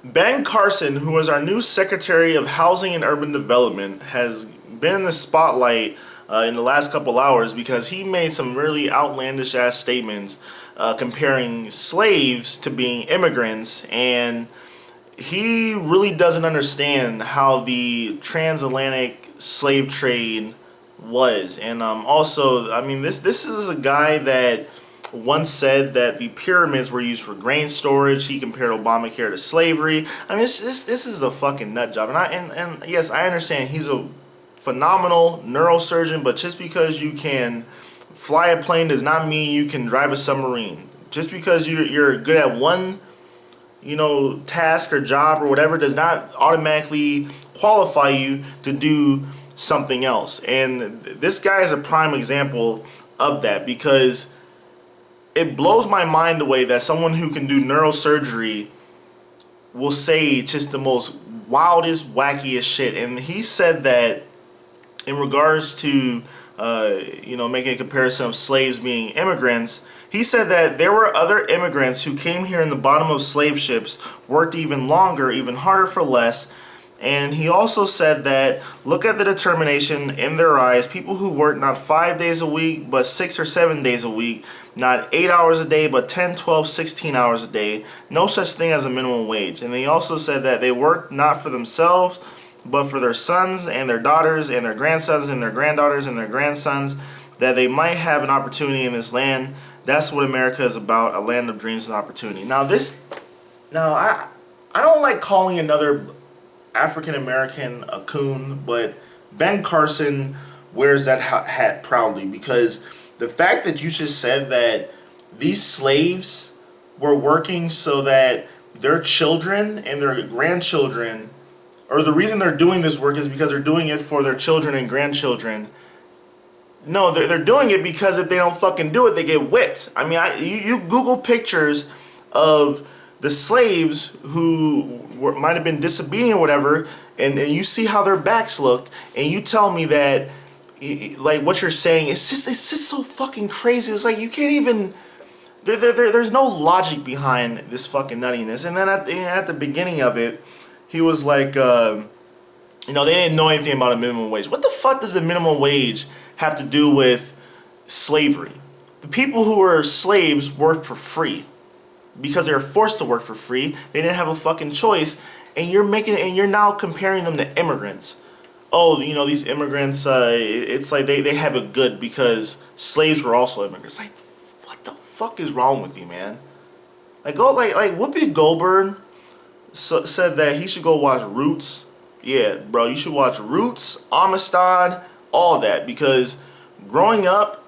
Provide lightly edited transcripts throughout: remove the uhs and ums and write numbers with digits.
Ben Carson, who is our new Secretary of Housing and Urban Development, has been in the spotlight in the last couple hours because he made some really outlandish ass statements comparing slaves to being immigrants, and he really doesn't understand how the transatlantic slave trade was. And also, I mean, this is a guy that once said that the pyramids were used for grain storage. He compared Obamacare to slavery. I mean, this is a fucking nut job. And yes, I understand he's a phenomenal neurosurgeon, but just because you can fly a plane does not mean you can drive a submarine. Just because you're good at one, task or job or whatever does not automatically qualify you to do something else. And this guy is a prime example of that, because it blows my mind away that someone who can do neurosurgery will say just the most wildest, wackiest shit. And he said that in regards to, making a comparison of slaves being immigrants, he said that there were other immigrants who came here in the bottom of slave ships, worked even longer, even harder for less. And he also said that, look at the determination in their eyes. People who work not 5 days a week, but 6 or 7 days a week. Not 8 hours a day, but 10, 12, 16 hours a day. No such thing as a minimum wage. And he also said that they work not for themselves, but for their sons and their daughters and their grandsons and their granddaughters and their grandsons, that they might have an opportunity in this land. That's what America is about, a land of dreams and opportunity. Now I don't like calling another African American a coon, but Ben Carson wears that hat proudly, because the fact that you just said that these slaves were working so that their children and their grandchildren, or the reason they're doing this work is because they're doing it for their children and grandchildren. No, they're doing it because if they don't fucking do it, they get whipped. I mean, you Google pictures of the slaves who might have been disobedient or whatever, and you see how their backs looked, and you tell me that, like, what you're saying, it's just so fucking crazy. It's like you can't even, there's no logic behind this fucking nuttiness. And then at the beginning of it, he was like, they didn't know anything about a minimum wage. What the fuck does the minimum wage have to do with slavery? The people who were slaves worked for free because they were forced to work for free. They didn't have a fucking choice, and you're now comparing them to immigrants. Oh, these immigrants, it's like they have it good because slaves were also immigrants. Like, what the fuck is wrong with you, man? Like, Whoopi Goldberg said that he should go watch Roots. Yeah, bro, you should watch Roots, Amistad, all that, because growing up,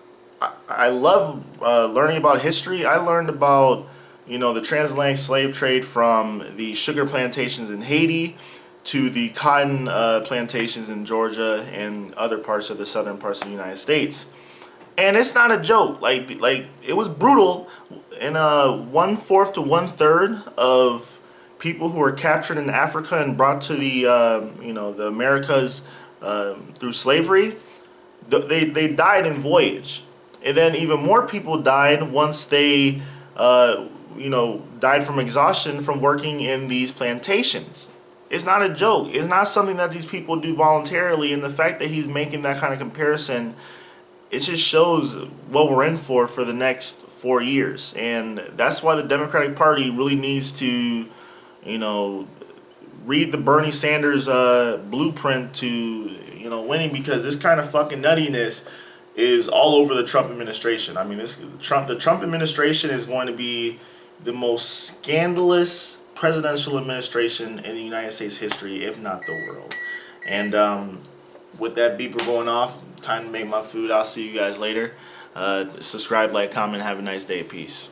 I love learning about history. I learned about the transatlantic slave trade from the sugar plantations in Haiti to the cotton plantations in Georgia and other parts of the southern parts of the United States. And it's not a joke. Like it was brutal. And 1/4 to 1/3 of people who were captured in Africa and brought to the the Americas through slavery, they died in voyage. And then even more people died once they died from exhaustion from working in these plantations. It's not a joke. It's not something that these people do voluntarily. And the fact that he's making that kind of comparison, it just shows what we're in for the next 4 years. And that's why the Democratic Party really needs to, read the Bernie Sanders blueprint to, winning, because this kind of fucking nuttiness is all over the Trump administration. I mean, the Trump administration is going to be the most scandalous presidential administration in the United States history, if not the world. And with that beeper going off, time to make my food. I'll see you guys later. Subscribe, like, comment. Have a nice day. Peace.